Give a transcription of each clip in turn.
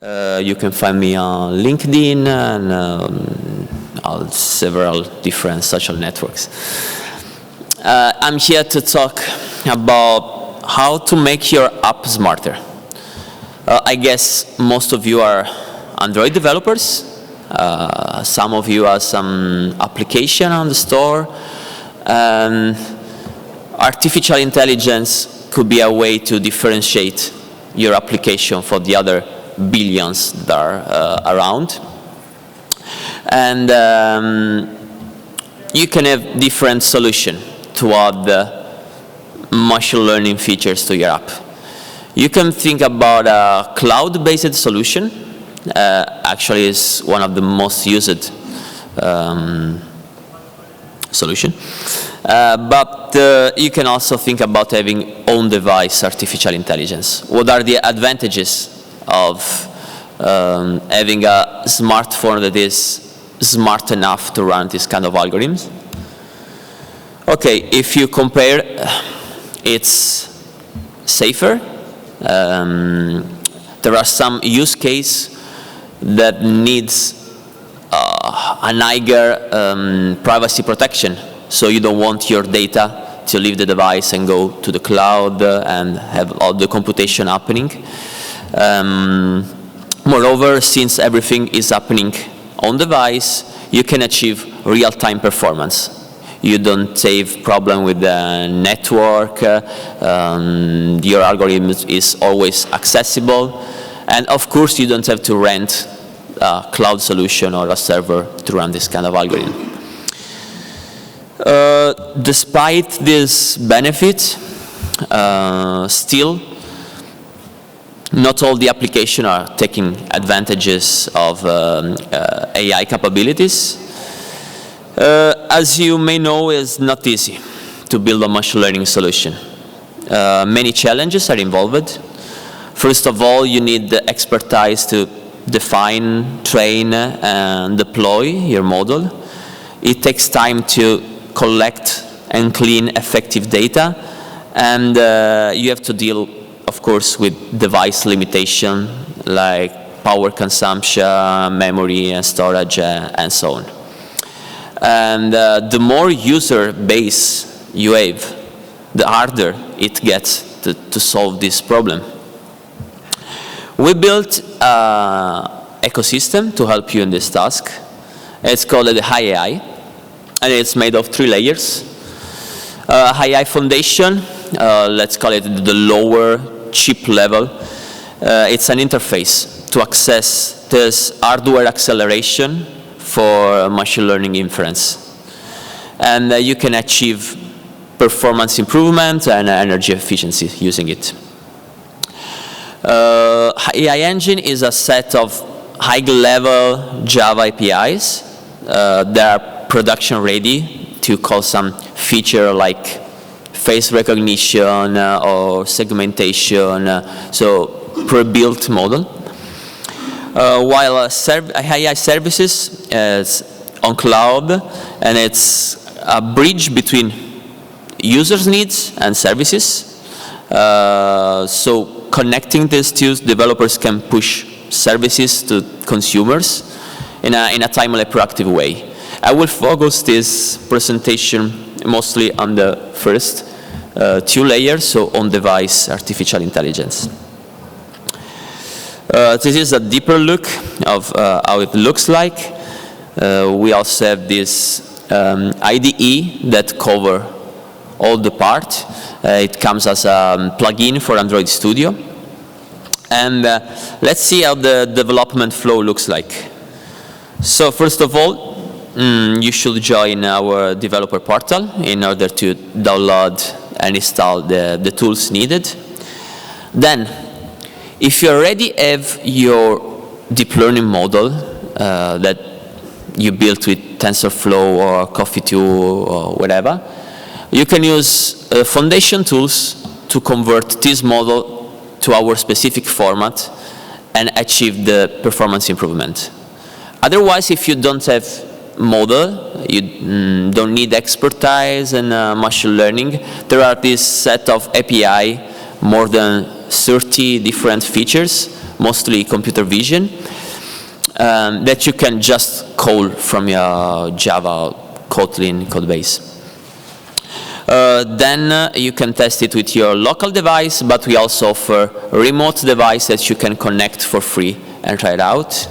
You can find me on LinkedIn and on several different social networks. I'm here to talk about how to make your app smarter. I guess most of you are Android developers. Some of you have some application on the store. Artificial intelligence could be a way to differentiate your application for the other billions that are around. And you can have different solutions to add machine learning features to your app. You can think about a cloud-based solution. Actually, is one of the most used solution. But you can also think about having on-device artificial intelligence. What are the advantages of having a smartphone that is smart enough to run this kind of algorithms? Okay, if you compare, it's safer. There are some use cases that needs an higher privacy protection. So you don't want your data to leave the device and go to the cloud and have all the computation happening. Moreover, since everything is happening on device, you can achieve real-time performance. You don't have problem with the network. Your algorithm is always accessible. And of course, you don't have to rent a cloud solution or a server to run this kind of algorithm. Despite this benefit, still, not all the applications are taking advantages of AI capabilities. As you may know, it's not easy to build a machine learning solution. Many challenges are involved. First of all, you need the expertise to define, train, and deploy your model. It takes time to collect and clean effective data, and you have to deal, of course, with device limitation like power consumption, memory, and storage, and so on. And the more user base you have, the harder it gets to solve this problem. We built an ecosystem to help you in this task. It's called the HiAI, and it's made of 3 layers. HiAI Foundation, let's call it the lower chip level. It's an interface to access this hardware acceleration for machine learning inference. And you can achieve performance improvement and energy efficiency using it. AI Engine is a set of high-level Java APIs that are production ready to call some feature like face recognition or segmentation, so pre-built model. While AI services is on cloud, and it's a bridge between users' needs and services. So connecting these two, developers can push services to consumers in a timely, proactive way. I will focus this presentation mostly on the first 2 layers, so on-device artificial intelligence. This is a deeper look of how it looks like. We also have this IDE that cover all the part. It comes as a plugin for Android Studio. And let's see how the development flow looks like. So first of all, you should join our developer portal in order to download and install the tools needed. Then, if you already have your deep learning model that you built with TensorFlow or Coffee2 or whatever, you can use foundation tools to convert this model to our specific format and achieve the performance improvement. Otherwise, if you don't have model, you don't need expertise in machine learning, there are this set of API, more than 30 different features mostly computer vision, that you can just call from your Java Kotlin code base. Then you can test it with your local device, but we also offer a remote device that you can connect for free and try it out.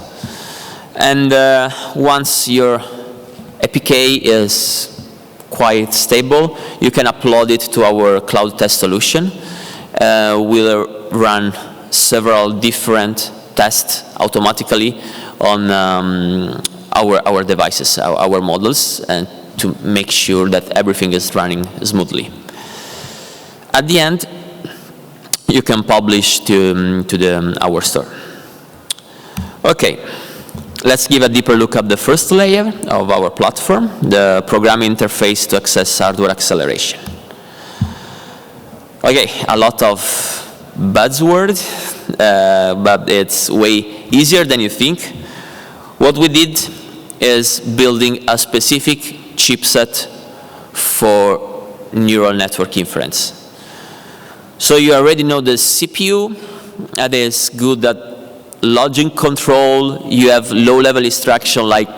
And once your APK is quite stable, you can upload it to our cloud test solution. We'll run several different tests automatically on our devices, our models, and to make sure that everything is running smoothly. At the end, you can publish to our store. Okay, let's give a deeper look at the first layer of our platform, the programming interface to access hardware acceleration. Okay, a lot of buzzwords, but it's way easier than you think. What we did is building a specific chipset for neural network inference. So you already know the CPU that is good at logic control. You have low-level instruction like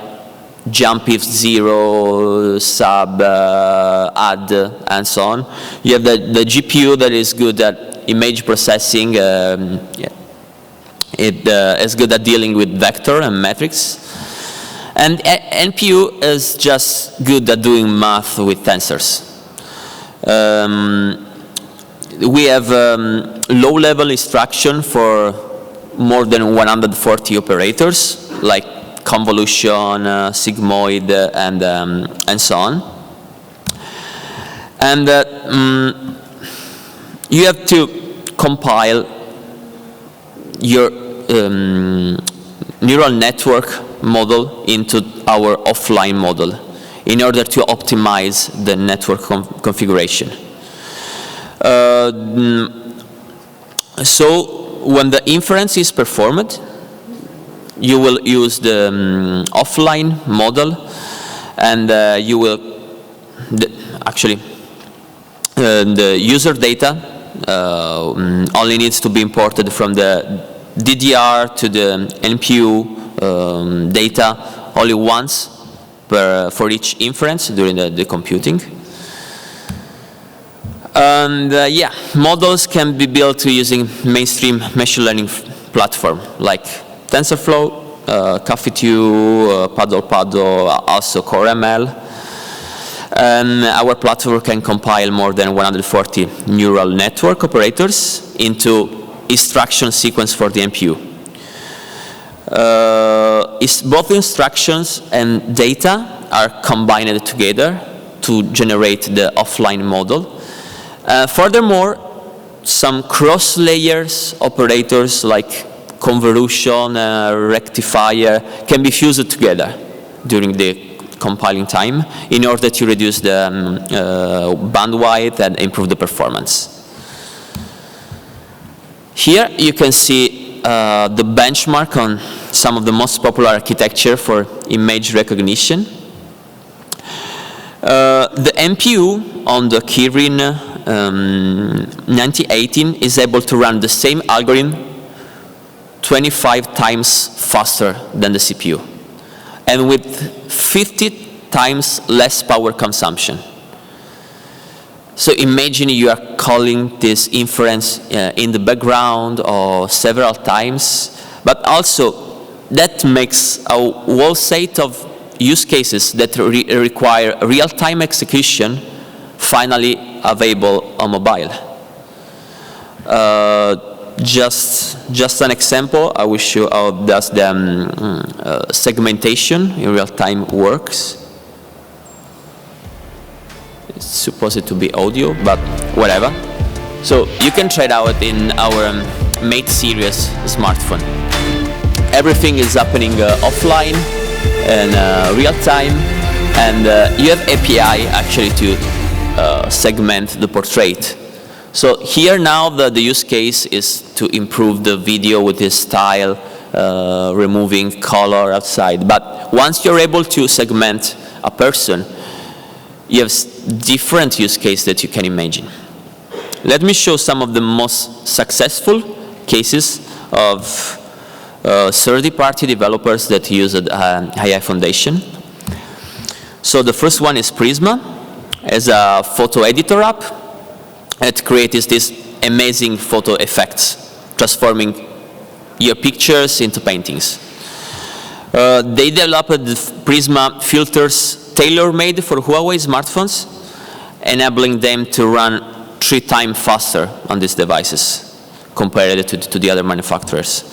jump if zero, sub, add, and so on. You have the GPU that is good at image processing. It is good at dealing with vector and metrics. And NPU is just good at doing math with tensors. We have low-level instruction for more than 140 operators, like convolution, sigmoid, and so on. And you have to compile your neural network model into our offline model in order to optimize the network configuration. So when the inference is performed, you will use the offline model, and you will the user data only needs to be imported from the DDR to the NPU data only once for each inference during the computing. And yeah, models can be built using mainstream machine learning platform like TensorFlow, Caffe2, Paddle, also CoreML. And our platform can compile more than 140 neural network operators into instruction sequence for the NPU. Both instructions and data are combined together to generate the offline model. Furthermore, some cross-layers operators like convolution, rectifier can be fused together during the compiling time in order to reduce the bandwidth and improve the performance. Here you can see the benchmark on some of the most popular architecture for image recognition. The NPU on the Kirin 9018 is able to run the same algorithm 25 times faster than the CPU, and with 50 times less power consumption. So imagine you are calling this inference in the background or several times, but also that makes a whole set of use cases that require real-time execution finally available on mobile. Just an example, I will show how does the segmentation in real time works. It's supposed to be audio, but whatever. So you can try it out in our Mate series smartphone. Everything is happening offline and real time, and you have API actually to segment the portrait. So here now the use case is to improve the video with this style, removing color outside. But once you're able to segment a person, you have different use cases that you can imagine. Let me show some of the most successful cases of third-party developers that use HiAI Foundation. So the first one is Prisma, as a photo editor app. It creates these amazing photo effects, transforming your pictures into paintings. They developed the Prisma filters tailor-made for Huawei smartphones, enabling them to run 3 times faster on these devices compared to the other manufacturers.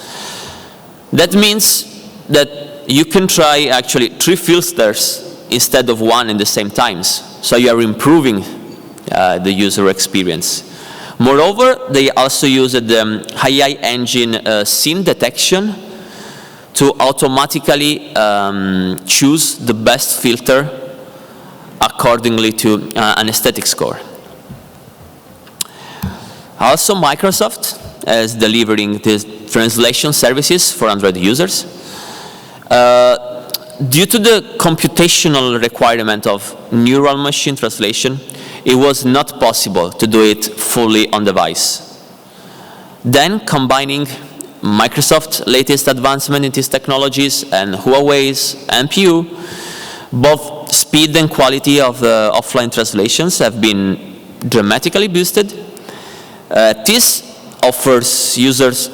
That means that you can try actually 3 filters instead of 1 in the same times. So you are improving the user experience. Moreover, they also use the HiAI engine scene detection to automatically choose the best filter accordingly to an aesthetic score. Also, Microsoft is delivering these translation services for Android users. Due to the computational requirement of neural machine translation, it was not possible to do it fully on device. Then, combining Microsoft's latest advancement in these technologies and Huawei's NPU, both speed and quality of the offline translations have been dramatically boosted. This offers users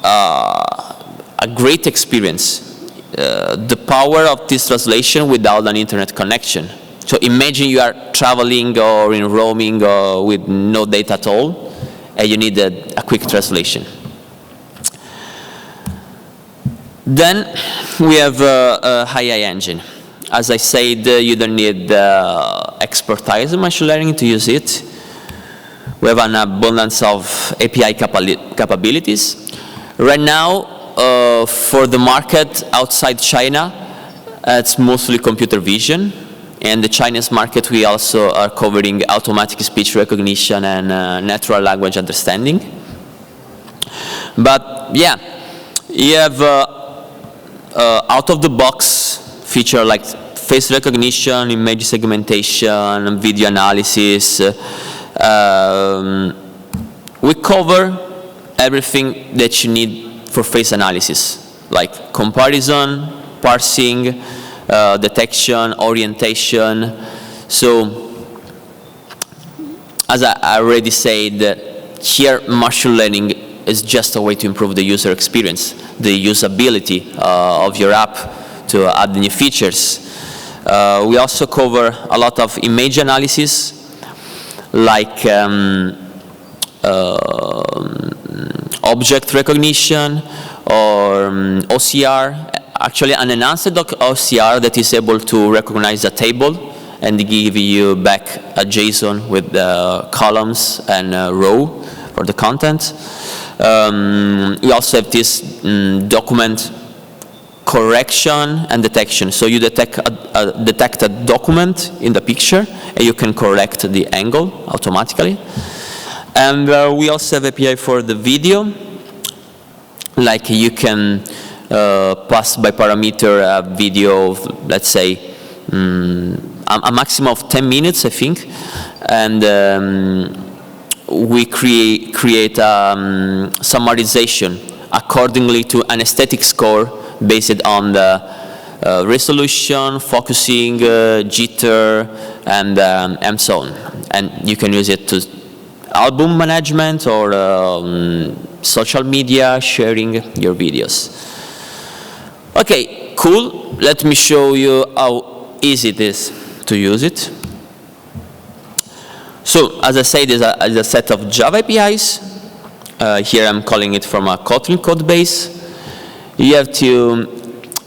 a great experience. The power of this translation without an internet connection. So imagine you are traveling or in roaming or with no data at all, and you need a quick translation. Then we have a HiAI engine. As I said, you don't need expertise in machine learning to use it. We have an abundance of API capabilities. Right now, for the market outside China, it's mostly computer vision. And the Chinese market, we also are covering automatic speech recognition and natural language understanding. But yeah, you have out-of-the-box feature like face recognition, image segmentation, video analysis. We cover everything that you need for face analysis, like comparison, parsing, detection, orientation. So, as I already said, here machine learning is just a way to improve the user experience, the usability of your app to add new features. We also cover a lot of image analysis, like object recognition or OCR, actually an enhanced OCR that is able to recognize a table and give you back a JSON with the columns and row for the content. We also have this document correction and detection. So you detect a document in the picture, and you can correct the angle automatically. And we also have API for the video, like you can pass by parameter a video of, let's say, a maximum of 10 minutes, I think, and we create summarization accordingly to an aesthetic score based on the resolution, focusing, jitter, and so on. And you can use it to album management or social media, sharing your videos. Okay, cool. Let me show you how easy it is to use it. So, as I said, there's a set of Java APIs. Here I'm calling it from a Kotlin code base. You have to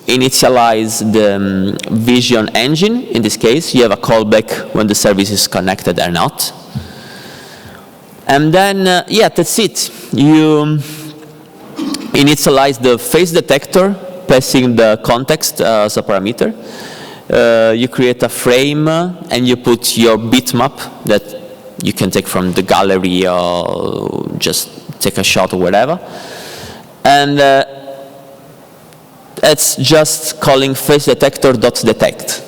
initialize the vision engine. In this case, you have a callback when the service is connected or not. And then, yeah, that's it. You initialize the face detector, passing the context as a parameter. You create a frame, and you put your bitmap that you can take from the gallery or just take a shot or whatever. And it's just calling face detector.detect.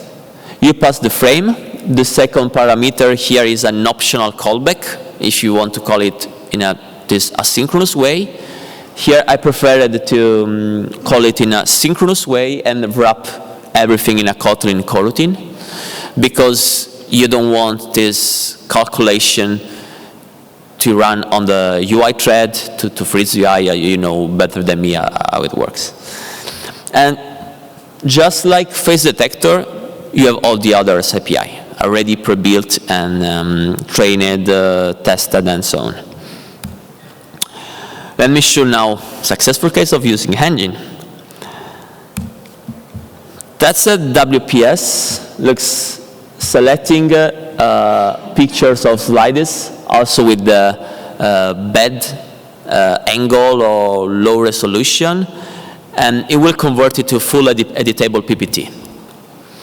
You pass the frame. The second parameter here is an optional callback, if you want to call it in this asynchronous way. Here I preferred to call it in a synchronous way and wrap everything in a Kotlin coroutine, because you don't want this calculation to run on the UI thread to freeze the UI. You know better than me how it works. And just like face detector, you have all the others API already pre-built and trained, tested, and so on. Let me show now successful case of using engine. That's a WPS. Looks selecting pictures of slides, also with the bad angle or low resolution, and it will convert it to full editable PPT.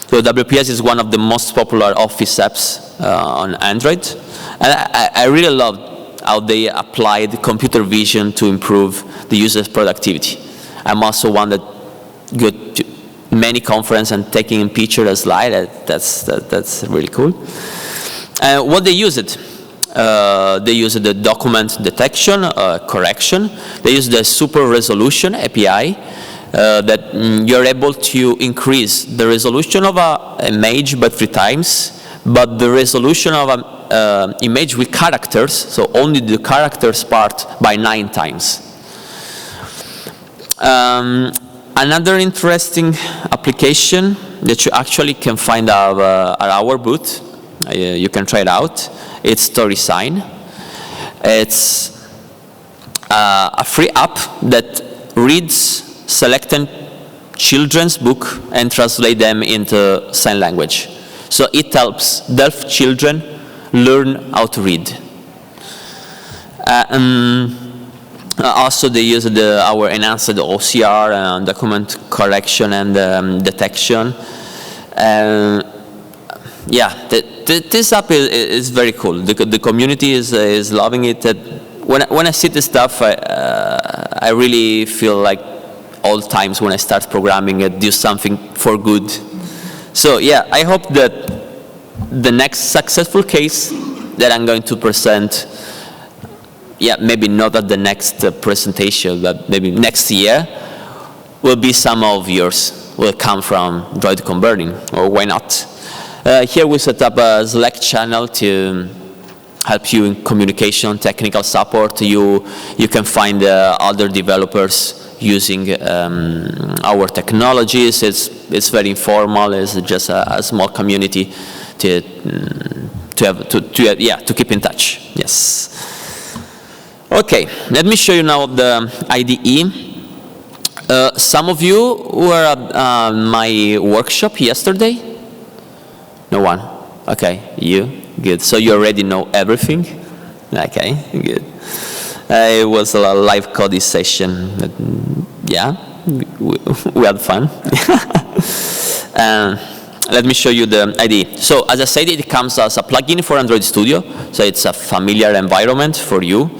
So WPS is one of the most popular Office apps on Android, and I really love how they applied computer vision to improve the user's productivity. I'm also one that go to many conferences and taking a picture of slide. That's really cool. What they used? They used the document detection, correction. They used the super resolution API that you're able to increase the resolution of an image by 3 times, but the resolution of an image with characters, so only the characters part, by 9 times. Another interesting application that you actually can find at our booth, you can try it out, it's StorySign. It's a free app that reads selected children's book and translate them into sign language. So it helps deaf children learn how to read. Also, they use our enhanced OCR, document correction and detection. Yeah, this app is very cool. The community is loving it. When I see this stuff, I really feel like all times when I start programming, I do something for good. So yeah, I hope that the next successful case that I'm going to present, yeah, maybe not at the next presentation, but maybe next year, will be some of yours, will come from droidCon Berlin, or why not? Here we set up a Slack channel to help you in communication, technical support. You can find other developers using our technologies. It's very informal. It's just a small community to keep in touch. Yes. Okay, let me show you now the IDE. Some of you were at my workshop yesterday. No one. Okay, you good. So you already know everything. Okay, good. It was a live coding session. But yeah, we had fun. Let me show you the IDE. So as I said, it comes as a plugin for Android Studio. So it's a familiar environment for you.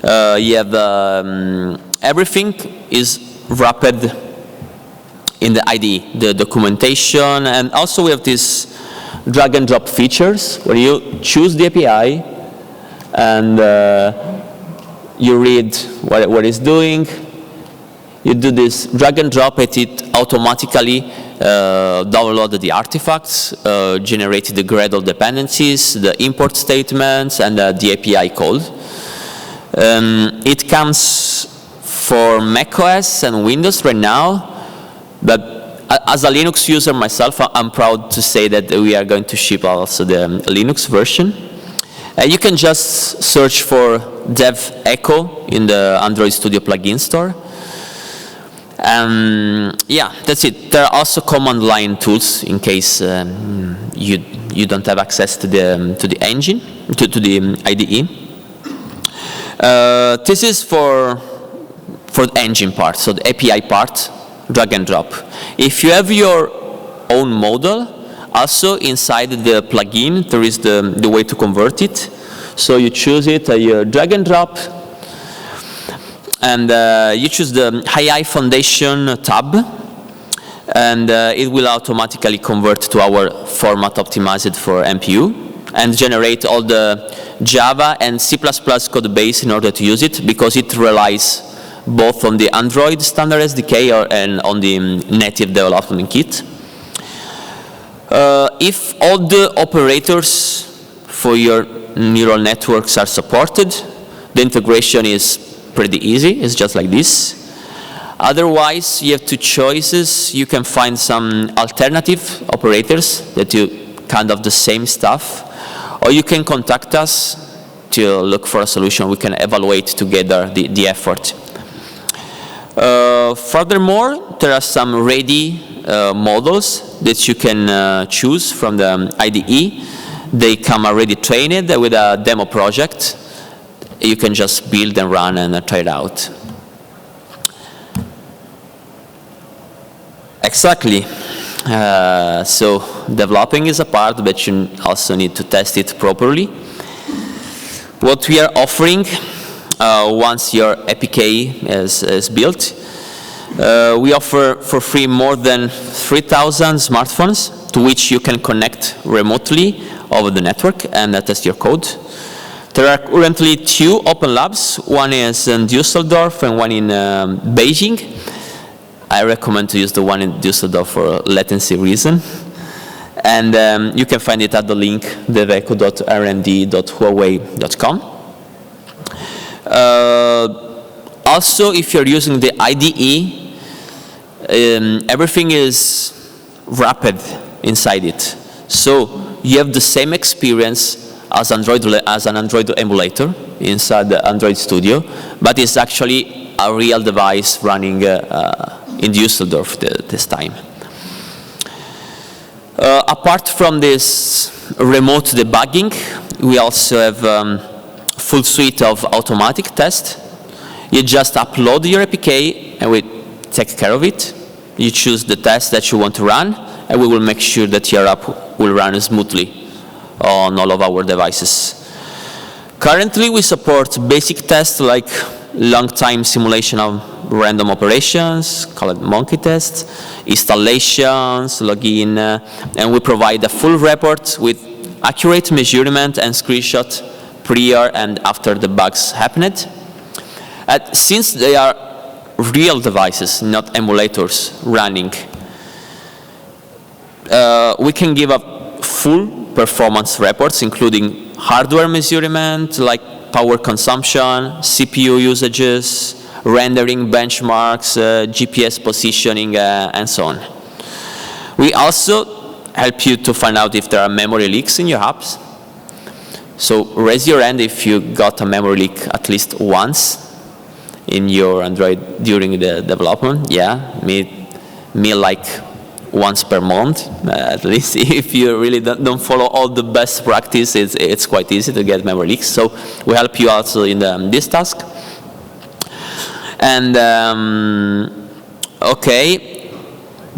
You have everything is wrapped in the IDE, the documentation, and also we have this drag and drop features where you choose the API and you read what it's doing. You do this drag and drop it automatically download the artifacts, generate the Gradle dependencies, the import statements, and the API code. It comes for macOS and Windows right now, but as a Linux user myself, I'm proud to say that we are going to ship also the Linux version. You can just search for Dev Echo in the Android Studio plugin store. Yeah, that's it. There are also command line tools in case you don't have access to the engine, to the IDE. This is for the engine part, so the API part, drag and drop. If you have your own model, also inside the plugin there is the way to convert it. So you choose it, you drag and drop, and you choose the HiAI Foundation tab, and it will automatically convert to our format optimized for MPU and generate all the Java and C++ code base in order to use it, because it relies both on the Android standard SDK and on the native development kit. If all the operators for your neural networks are supported, the integration is pretty easy. It's just like this. Otherwise, you have two choices. You can find some alternative operators that do kind of the same stuff, or you can contact us to look for a solution. We can evaluate together the effort. Furthermore, there are some ready models that you can choose from the IDE. They come already trained with a demo project. You can just build and run and try it out. Exactly. So developing is a part, but you also need to test it properly. What we are offering, once your APK is built, we offer for free more than 3,000 smartphones to which you can connect remotely over the network and test your code. There are currently 2 open labs. One is in Düsseldorf and one in Beijing. I recommend to use the one in Düsseldorf for latency reason. And you can find it at the link deveco.rnd.huawei.com. Also, if you're using the IDE, everything is wrapped inside it. So you have the same experience as an Android emulator inside the Android Studio, but it's actually a real device running in Düsseldorf this time. Apart from this remote debugging, we also have full suite of automatic tests. You just upload your APK and we take care of it. You choose the test that you want to run, and we will make sure that your app will run smoothly on all of our devices. Currently, we support basic tests like long-time simulation of random operations, called monkey tests, installations, login, and we provide a full report with accurate measurement and screenshot prior and after the bugs happened. Since they are real devices, not emulators running, we can give a full performance reports, including hardware measurement, like power consumption, CPU usages, rendering benchmarks, GPS positioning, and so on. We also help you to find out if there are memory leaks in your apps. So raise your hand if you got a memory leak at least once in your Android during the development. Yeah, me like once per month, at least. If you really don't follow all the best practice, it's quite easy to get memory leaks. So we help you also in this task. And okay,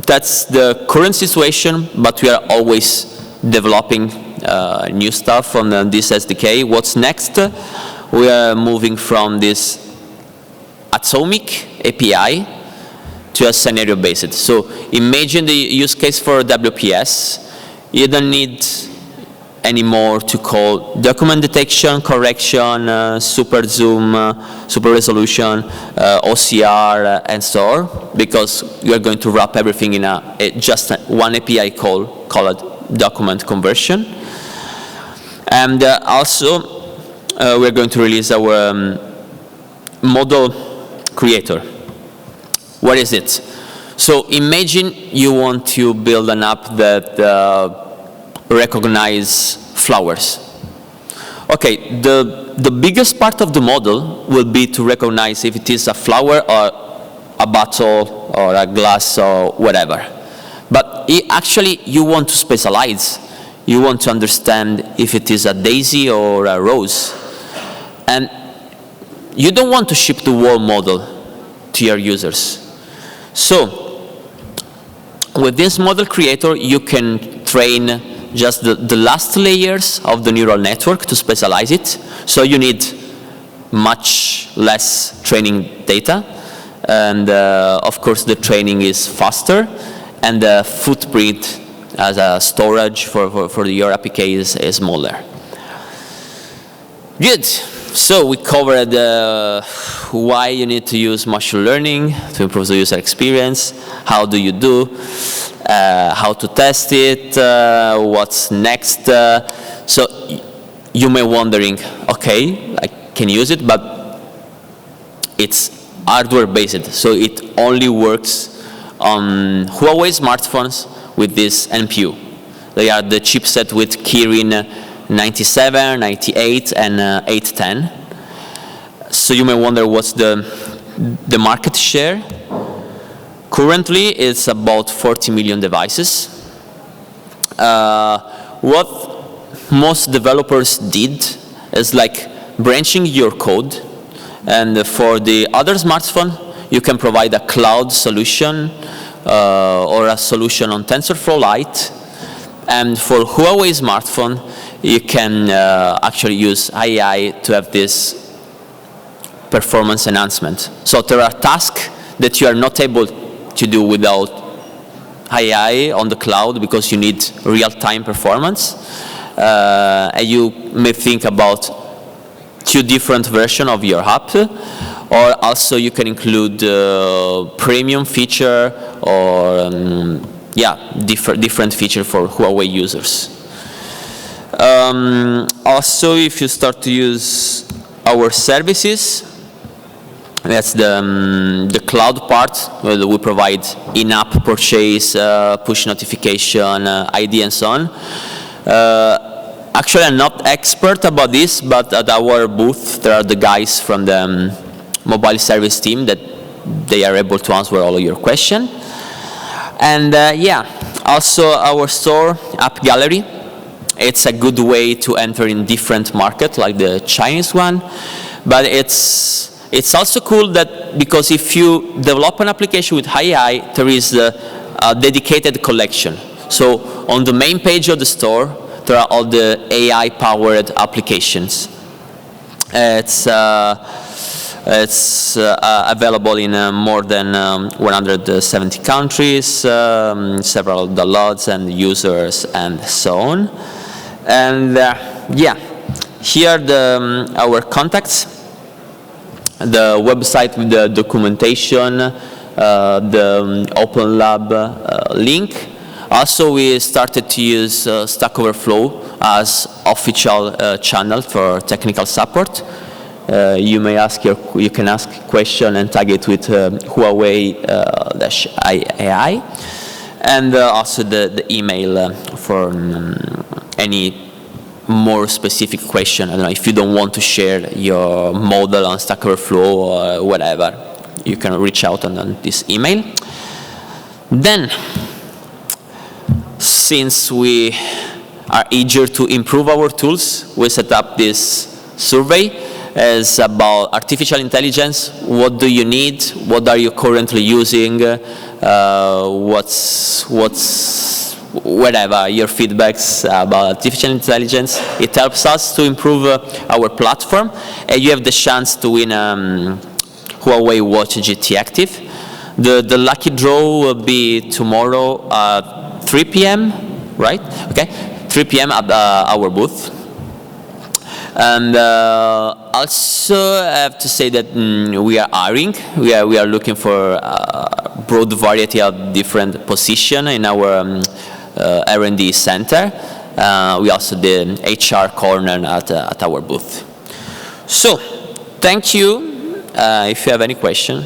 that's the current situation, but we are always developing new stuff on this SDK. What's next? We are moving from this atomic API to a scenario-based. So imagine the use case for WPS. You don't need anymore to call document detection, correction, super zoom, super resolution, OCR, and so on, because you are going to wrap everything in just one API call called document conversion. And also, we're going to release our model creator. What is it? So imagine you want to build an app that recognize flowers. Okay, the biggest part of the model will be to recognize if it is a flower or a bottle or a glass or whatever. But actually, you want to specialize. You want to understand if it is a daisy or a rose. And you don't want to ship the whole model to your users. So with this model creator, you can train just the last layers of the neural network to specialize it. So you need much less training data. And of course, the training is faster. And the footprint as a storage for your APK is smaller. Good. So we covered why you need to use machine learning to improve the user experience, how do you do, how to test it, what's next. So you may wondering, okay, I can use it, but it's hardware based, so it only works on Huawei smartphones with this NPU. They are the chipset with Kirin 97, 98, and 810. So you may wonder what's the market share. Currently, it's about 40 million devices. What most developers did is like branching your code, and for the other smartphone, you can provide a cloud solution or a solution on TensorFlow Lite. And for Huawei smartphone, you can actually use HiAI to have this performance enhancement. So there are tasks that you are not able to do without HiAI on the cloud because you need real-time performance. And you may think about two different versions of your app, or also you can include premium feature or different feature for Huawei users. Also, if you start to use our services, that's the cloud part, where we provide in-app purchase, push notification, ID, and so on. Actually, I'm not expert about this, but at our booth, there are the guys from the mobile service team that they are able to answer all of your questions. And also our store, App Gallery. It's a good way to enter in different markets, like the Chinese one. But it's also cool that because if you develop an application with HiAI, there is a dedicated collection. So on the main page of the store, there are all the AI-powered applications. It's available in more than 170 countries, several downloads and users, and so on. And here are our contacts, the website with the documentation, the Open Lab link. Also, we started to use Stack Overflow as official channel for technical support. You can ask a question and tag it with Huawei-HiAI, and also the email for any more specific question. I don't know, if you don't want to share your model on Stack Overflow or whatever, you can reach out on this email. Then, since we are eager to improve our tools, we set up this survey. Is about artificial intelligence. What do you need? What are you currently using? Whatever your feedbacks about artificial intelligence. It helps us to improve our platform, and you have the chance to win Huawei Watch GT Active. The lucky draw will be tomorrow at 3 p.m. Right? Okay, 3 p.m. at our booth. And also, I have to say that we are hiring. We are looking for a broad variety of different positions in our R&D center. We also did HR corner at our booth. So, thank you. If you have any question.